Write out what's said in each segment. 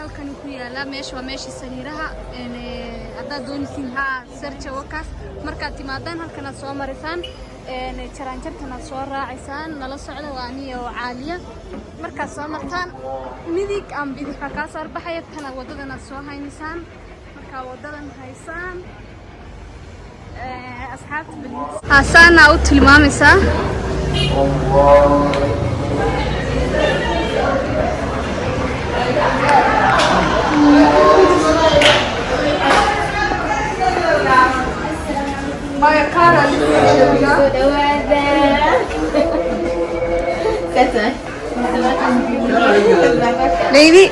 halkan ku yaala meesha waa meeshii sariiraha haddaad doonaysiin search wakaas markaad timaadaan halkan aad soo marisaan jaranjartan aad soo raacaysaan nala socda waa aniyo caaliya markaad soo martaan midig aan bidix ka soo baxaya kana wadadan aad soo haynisaan marka wadadan haysaan asxaabta bilmis asana u tilmaamaysaa Maya cara Lady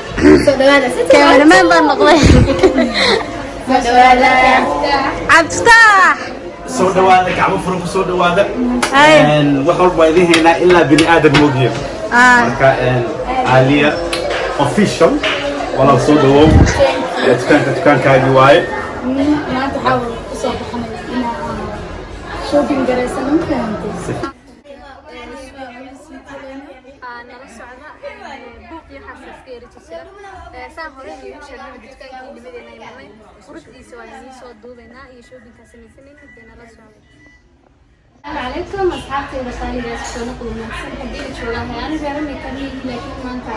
cameraman baan noqday soo dhawaada gacmo furan ku soo dhawaada wax walba idin heynaa ilaa bini aadam moogiyo marka Aliya official wala soo dhawow dukaankaagi waaye maanta waxaa ku soo baxnay inaan shopping garaysan inta nala socda buuqii xasaska eritrea saa hore iyo shaqada dukaanka nimadeena inay quruxdiisa waa inii soo duubaynaa iyo shoppingka samaysanayna nala socda عليكم أصحابي بخاري رأسنا قلنا حدي شغلها أنا بعرف كمية لكن ما أنت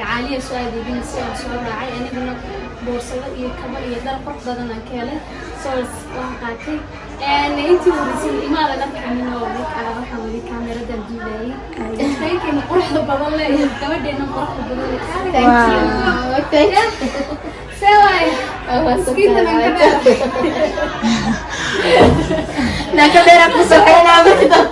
عالية شوية دي بنسيا شوية عاي أنا بنا بورصة يكمل يدار قط بدنا كله صوص وقتي أنتي ورسيل ما لنا كمية وبيك على روحنا وبيك كاميرا دبدوبي إيه كنا قرح بدل لي كمان دينا قرح بدل لي واو سواي مسكين من كذا نكبر كسوحنا بكده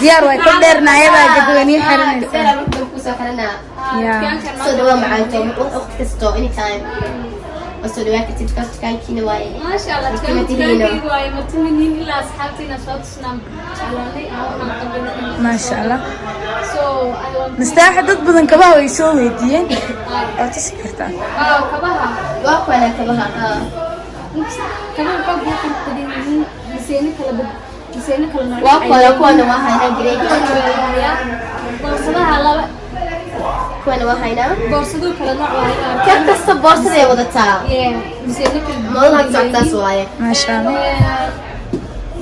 ديار وكبرنا يبا جدوني حرنا كبر كسوحنا يا صدوا معاكم أخت كستو any time وصدوا كتير كاي كينواي ما شاء الله تكلمتي واي متمنين إلى أصحابتي نشاط سنام ما شاء الله مستاحة تضبط كبها ويسوي دين أو تسكرتان كبها واقع كبها كمان قبل يمكن تدين لسانك لنا واقع كوانا ما هينا جريج بورصدها لا كوانا ما هينا بورصدو كلا نوع واحد كيف تصب بورصة يا وضعتها لسانك ما والله تصبتها سوايا ما شاء الله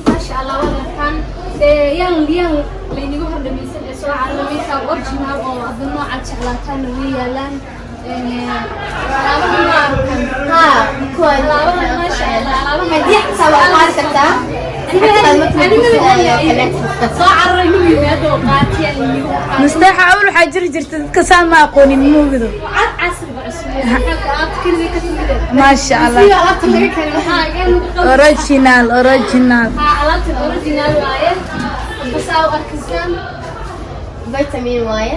ما شاء الله والله كان يان لينيو هذا مثل سواء على ميكا أورجينال أو أظن على شغلاتها نوية لان ها كوان ما شاء الله هدي حساب عارفتها مستاحة أول حاجة جرت كسام ما أقولي مو كذا ما شاء الله أوريجينال أوريجينال بس أو أركزان فيتامين واي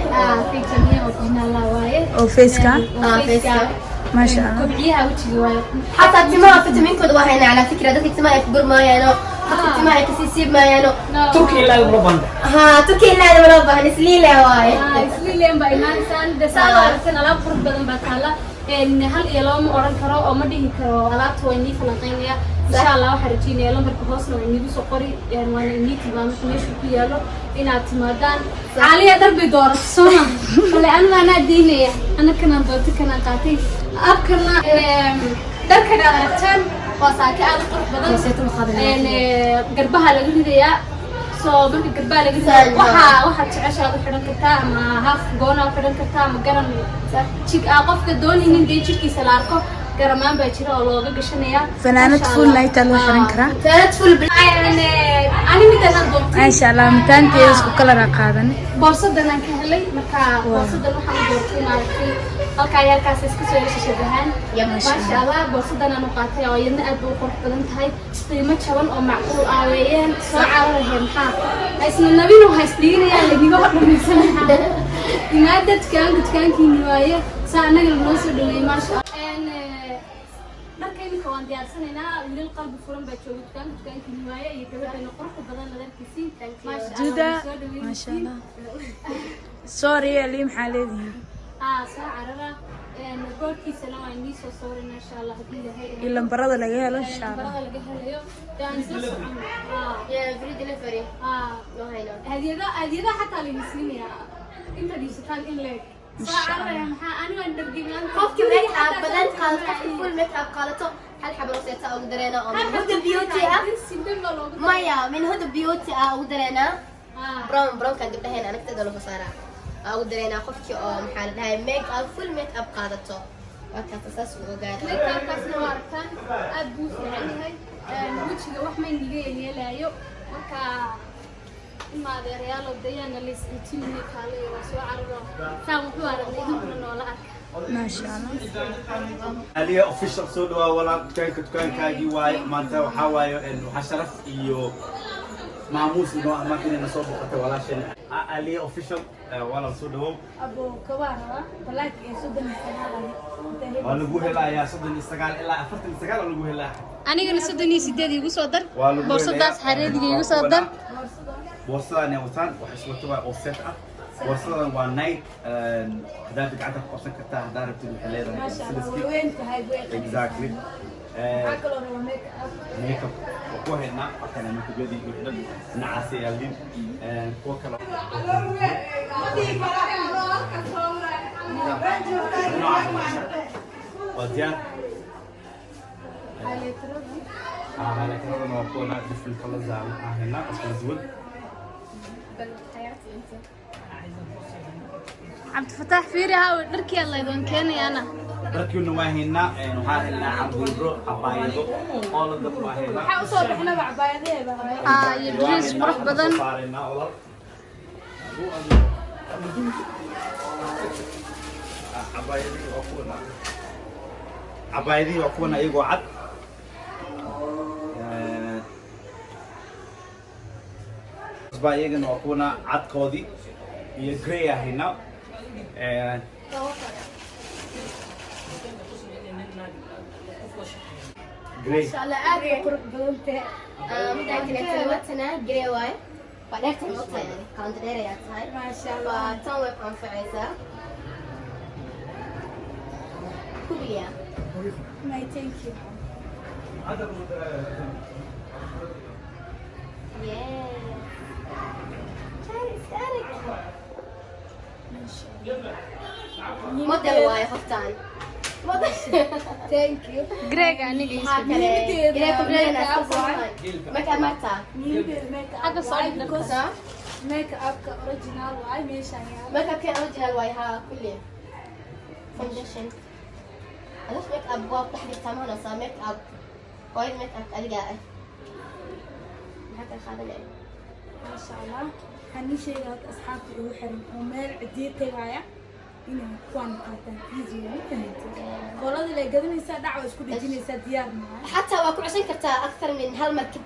فيتامين أوريجينال واي وفيس كان فيس كان ما شاء الله كبعيها وجهي واي حتى التماع فيتامين كود وهنا على فكرة ده التماع يكبر ما يانو حتى التماع يكسيسيب ما يانو توكي لا يبربان ها توكي لا يبربان نسليله واي نسليله بايمان سان دسالة سنة لا فرق بدن بتالا إن هل يلوم أوران كرو أو ما ديه كرو على تويني فلانقينيا إن شاء الله وحرجيني يلوم بركوسنا إني بسقري يعني وأنا إني تبغى مش كيالو إن أتمادان علي درب دور سونا فلأن أنا ديني أنا كنا دوتي كنا قاتي أبكرنا درك على رتان وساكي على قرب بدن إن قربها لقولي soo marka garbaha laga soo waxa jecesha aad xiran kartaa ama half goona xiran kartaa ama garan jig qofka doonaynin in jidkiisa la arko garamaan baa jira oo looga gashanaya فنانة فول نايت الله xiran karaa فنانة فول ani midana doortay ما شاء الله متانتي isku kala qaadan boorsadan aan ka helay marka boorsadan waxaan doortay maartay halka yarkaas iska soo yeeshadehan ma sha Allah boorsadan aan u qaatay oo iyadna aad u qurux badan tahay qiimo jaban oo macquul ah weeyaan soo cararayeen isna nabino haysdiinayaan laniga wadhamaysanaa imaada dukaankiini waaye saa anaga noo soo dhaweeyay ma sha Allah markaynu waan diyaarsanaynaa wiil qalbi furan baa jooga dukaankiini waaye iyo gabadheena qurux badan nadarkiisii ma sha Allah ما شاء الله سوري اللي محالدي soo carara goorkiisana waa inii soo sawirina insha Allah hadii la helo إلا برادة لقيها إن شاء الله barada laga helayo aan soo socon يا فري دليفري وهنا هذه حتى اللي مسلمية انت اللي سكان إن لك qofkii make up badan qaadato qofkii full make up qaadato hal xabo roseeta ugu dareena oo min Huda Beauty ah maya min Huda Beauty ah ugu dareena brown ka gabdhaheena anagtada loo saaraa ugu dareena qofkii oo maxaa la dhahay make up full make up qaadato waa ka taas ugu gaadhay make up kaasna waa arkaan aad buu fiican yahay wajiga wax ma yeelayo marka ma adeerayaal oo dayana la isticmaalay kale waa soo cararo saan wuxuu aragnay inuu noola arka ما شاء الله عليا official soo dhawaa walaal dukaankaagii waaye maanta waxaa waaye waxaa sharaf iyo maamuus inoo ah markii na soo boqotay walaasheen عليا official walaal soo dhawow ابو كوارا بلاك سودن سنه waa lagu helayaa 39 ilaa 49 lagu helaa anigana 38 igu soo dar boorsadaas xareediga igu soo dar boorsadaan wataan waxa isla tabaa oo set ah boorsadan waa night hadaad gacanta ku qabsan kartaa hadaad rabtid waxay leedahay ما شاء الله وين تهاي وين exactly عقل ولا ميك اب ميك اب وكوهنا waxana mid gadi wixdan nacaasi yaalin kuwa kale وديان على كده ما كنا في الكلام ده هنا اصلا زود عبد الفتاح فيري ها دركي الله يدون كيني انا دركينا waa hina waxaa helnaa cabdiro abaayado oo la dad waa hina waxa u soo bixina bacbaayadaheeda iyo dress qurux badan عبايدي وكونا ايغو عد بايغن وكونا عد كودي iyo grey هنا ما شاء الله عاد قرب بدونته مدعي كلمتنا جري واي بعدك النقطة يعني كانت دايرة هاي ما شاء الله فتوي كونفرنسا كوبيا ما ثانك يو مدة واي خفتان ثانك يو جريج انيغي جري كوبيا ميك اب مارتا هذا صعب كوسا ميك اب اوريجينال واي ميشان ميك اب كان اوريجينال واي ها كلية فونديشن علاش ميك اب واو تحديد تماما صار ميك اب وايد ميك اب ألقاه هكا خادم ما شاء الله حني شيء اصحابي ugu xiran oo meel cidiid tagaya inay kuwan qaataan easy ma fahanteen qolada la gadanaysa dhacwa isku dhijinaysa diyaar ma حتى واكو عشان كرتا أكثر من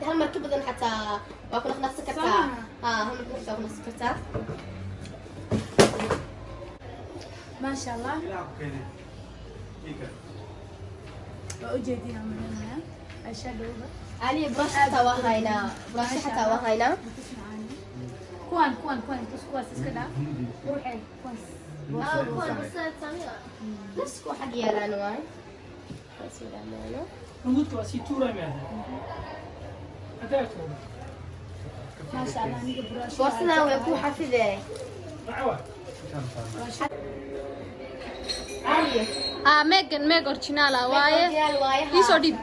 هالمركب بدن حتى واكو نفس كرتا هم نفس كرتا ما شاء الله وجديها منها الشادوبة علي براش حتى وهاينا براش حتى وهاينا كوان تسكوا سكدا روحي كوان بس نفس كو حق يا لانوان بس ولا مانا نقول تواسي تورا ماذا أتاكم ما شاء الله نيجي براش بوصنا ويكون حفظه معوى علي ميغن ميغ اورجينال وايه يسو ديب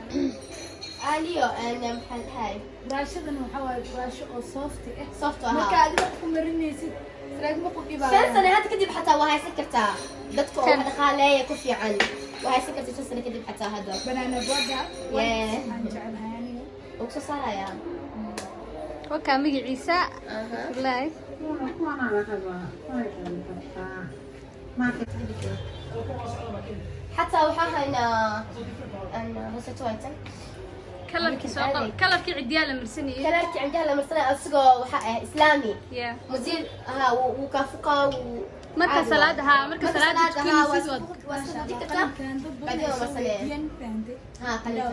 عليو أنا محل هاي براشدنا waxaa waaye braasho oo soft ah soft marka aha aad wax ku marinaysid salaad ma ku dhibaa shan sano hadda kadib xataa waa haysan kartaa dadka oo wax dhaqaaleeya ku fiican waa haysan kartaa shan sano kadib xataa hadda banana boda Yeah. aan jecelahay aniga ugu soo saaraya وكا مجيسا والله حتى وحاها أنا رسيت وايتن كلركي سوق كلركي عدياله مرسني كلاركي عندها لما سنة أسقى وحقه إسلامي يا مزيل ها وكافقة marka salaadaha marka salaada tukanaysid kan dad بعدين badan ما صلي yan fahanti ها خليها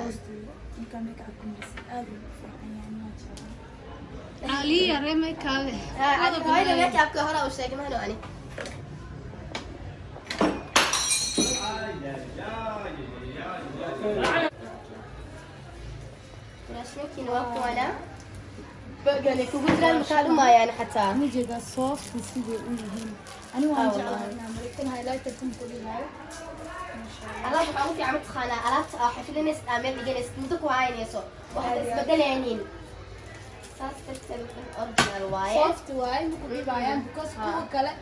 marka make up kumisi aad u fiican yahay ma sha Allah علي رمي كاوي هاي اللي ميك اب كهرباء وش ما هنو أنا شو كنا وقت ولا بقى لك وقدران مكان ما يعني حتى وجهها soft sidii u yihiin anigu waan jeclahay inaan American highlighter kun ku dhigayo alaab waxaa u fiican mataqaanaa alaabta aa xafilinaysa aa meel dhiganaysa muddo ku haynayso waxaad isbedelaynin saas darteed original waaye soft waaye ku dhibayaan because kuwa kale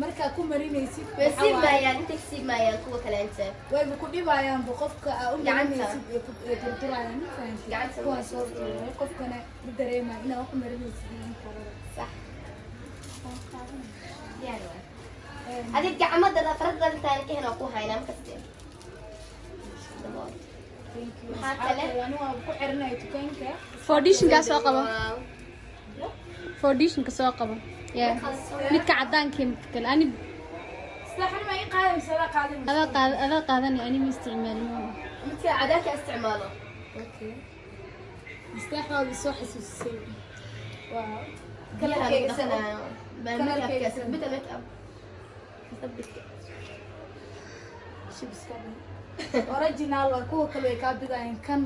markaa ku marinaysid way siibmayaan intay siibmayaan kuwa kale inta way ku dhibayaan qofka aa u marinaysid ee ku turturayaan gacanta kuwa soft waaye qofkana u dareemaa inaa wax marinaysid in kale صح هذه القعمة ده فرد ده ثاني كهنا أكو هاي نام كستين foundation ka soo qabo foundation ka soo qabo yaa midka cadaanka midka kale ani saxan ma qaadin sala qaadin ada qaadani ani ma isticmaalno midka cadaanka isticmaalo okay istaxaw soo xasuusay waaw kala heegsana baan makeup ka bita makeup original waa kuwa kale ka bidayeen kan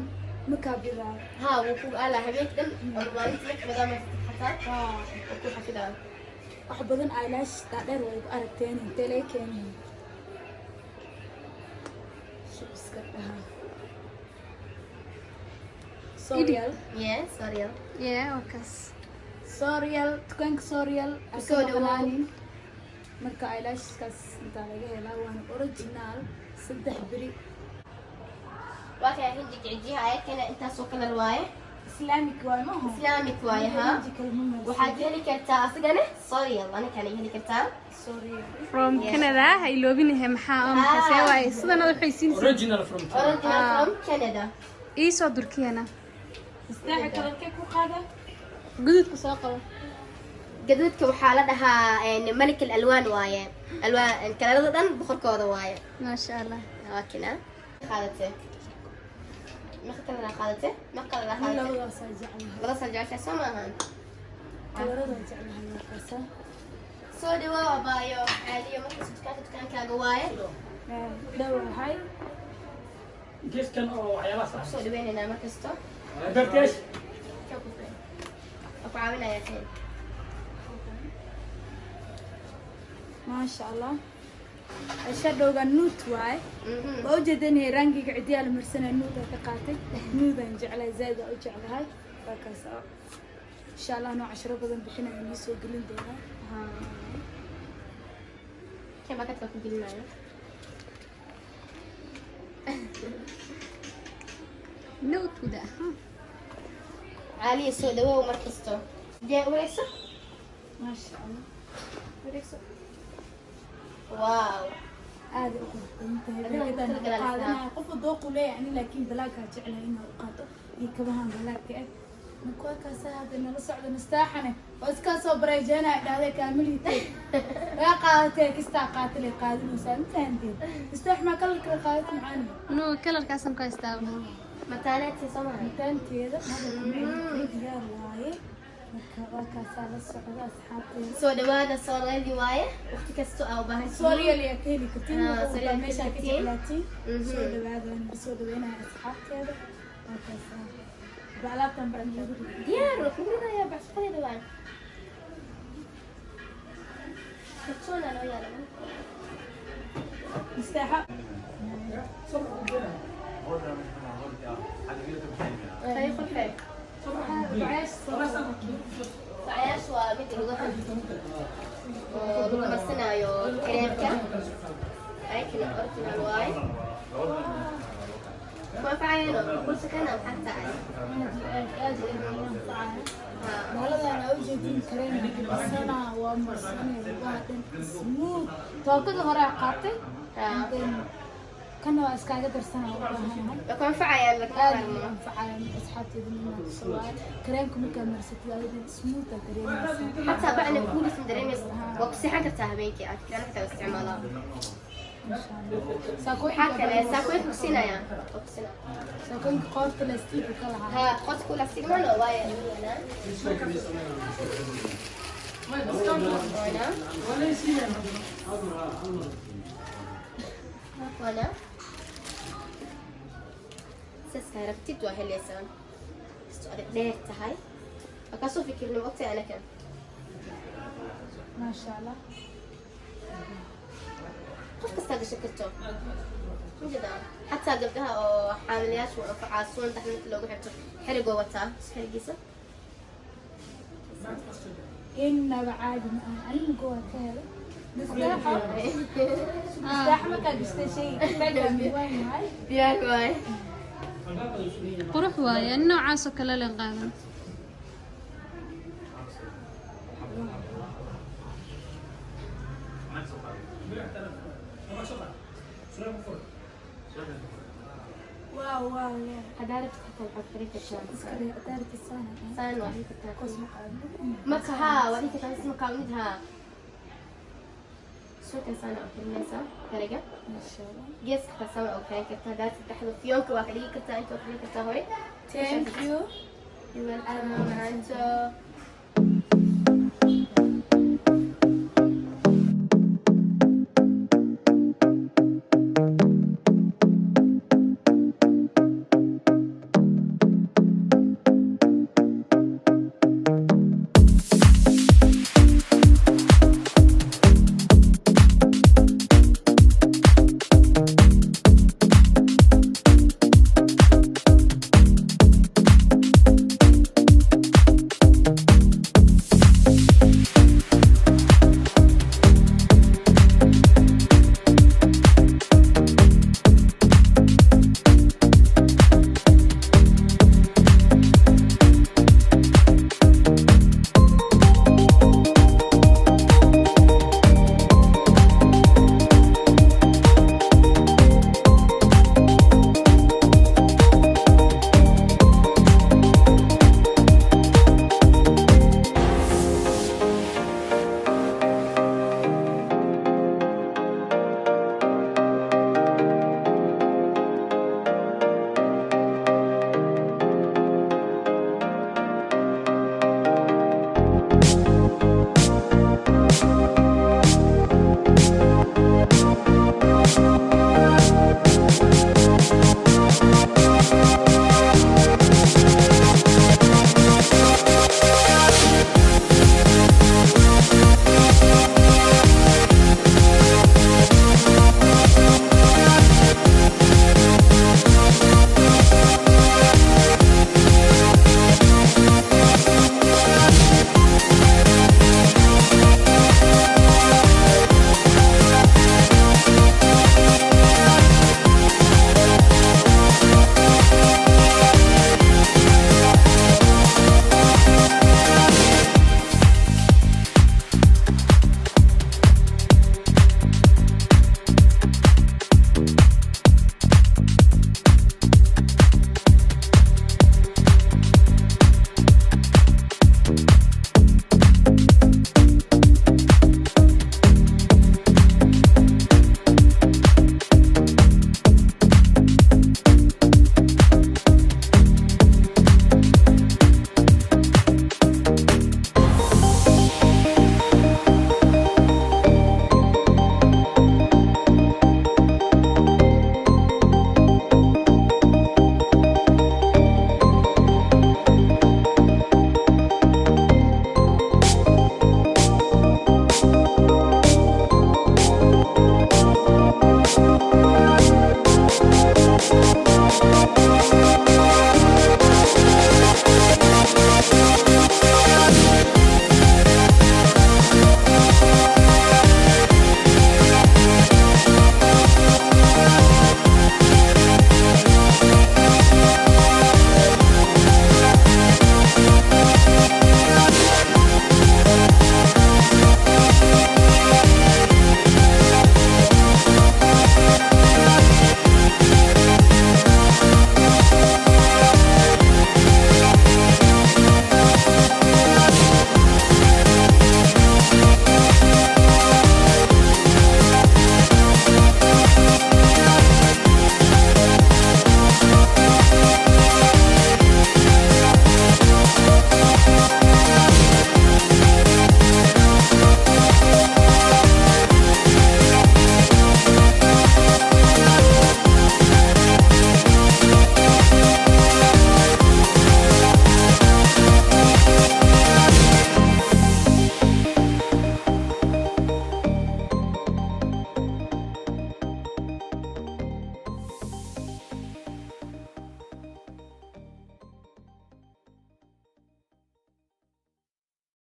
ma ka bidaa ها وكو على هبيت دم أربعين سنة بدأ ما تتحسن وكو حفيدها wax badan eyelash dhaadheer way aragteen intee lay keeneen shibska dhaha Sorial yes sorry yaa wakas Sorial tukanka Sorial Soo dhawaani. marka eyelashkaas inta laga helaa waan original 3 biri واكي هندي تعجيها هاي كنا أنت سوق الرواية islamic waa ma aha إسلامي كواي ها وحاجة هلي كرتا أصدقنا sorry يلا أنا كان هلي كرتا Sorial from Canada hay loobinahay maxaa see waay sidana waxay siin Original from original from Canada ii soo durkiyana istaxa kalarkee ku qaada gududka soo qabo قدودك وحالتها إن ملك الألوان واية ألوان كلا ضدن بخور كودا واية ma sha Allah لكن خالته ما خدنا خالته ما قلنا خالته labadaas ay jeclahay بس رجعت سماها kalarada jeclahay markaas سودي وابايو عادية ما كنت كان كاجواية dhawahay gees kan oo waxyaalaha sax سودي وين أنا ما كستو dartees أكو عاملة يا كين ما شاء الله ashadowga nude waay waa ujeedanay rangiga cidiyaal marsana nuuda ka qaatay nuudan jeclay zaid u jeclahay markaas insha Allah noo 10 badan bixinayo inii soo gelin doona كيف بكتب في الجنة note wada عالية سودي وما كستو جاء وريسو ما شاء الله وريسو واو aad u qaadanaa qof dooq u leeyahay laakiin balaaga jeclahay inuu qaato iyo kabahan balaaga ah marka kaas hada nala socdo nastaaxane oo iska soo bareejeena dhahday kaamilite waa qaadatay kista qaatay qaadinaysa intaantii istaax ma kala qaadato macaan no kalarkaasan ka istaagno متانتي سماها intaanteeda hada diyaar waaye marka waa kaas la socdo asxaabteeda سودي وانا صوري واية وقت كستو أو بهاي Sorial ya keli katiin Sorial meesha ka katiin. jeclaatiin soo dhawaadaan soo dhaweynaa asxaabteeda markaas baalaatan baan lagu dhigay ديار وكبرنا يا بعد خلي دوان كتشونا لو يا لما mustaaxa خلي كل حاجة عياش ومثل وضحك ومسنا يو كريمكا هيك الأورجينال واي ما فعينه كل سكنة حتى aad baaladan u jeedin kareen sana waa marsanay waa dhan smooth tookada hore qaatay kana waa iskaaga darsanaa u baahanahay لكن فعيان لك aad u anfacayaan asxaabteeda inaan soo kareemka markaa marsatid aad smooth kareemka حتى بعد نقول اسم دريميس وقسي حاجة تهبينكي أذكر أنا حتى استعمالها حتى ساكويت وكسينا يا وكسينا ساكون قوت بلاستيك وكلها ها قد كل استعمال ولا وايا أنا وأنا سكارك تدوى هاليسان استوى ليه تهاي أكاسو فكر إنه وقتي أنا كان ما شاء الله قف كستاقي شكرته من جدا حتى قبلها أو حاملياش وعاسون تحت لو قحبته حرقوا وقتها حرقيسة إنه بعد أنا جوا كهذا مستاحة مستاحة ما كان يشتري شيء بقى من وين هاي ديار واي qurux waaye noocaas oo kale leen qaadan واو واو يا هدارك حتى الحب فريقة شان اسكري أدارك السنة سان وحيك قوس التاكل مقابل مكها وحيك كان اسمه كاوندها شو كان سنة أو كلمة فريقة ما شاء الله جيس كتسمع أو فريقة هدارك تحدث فيونك وحريقة كتا أنت وحريقة هوي thank you يوالكم معناتو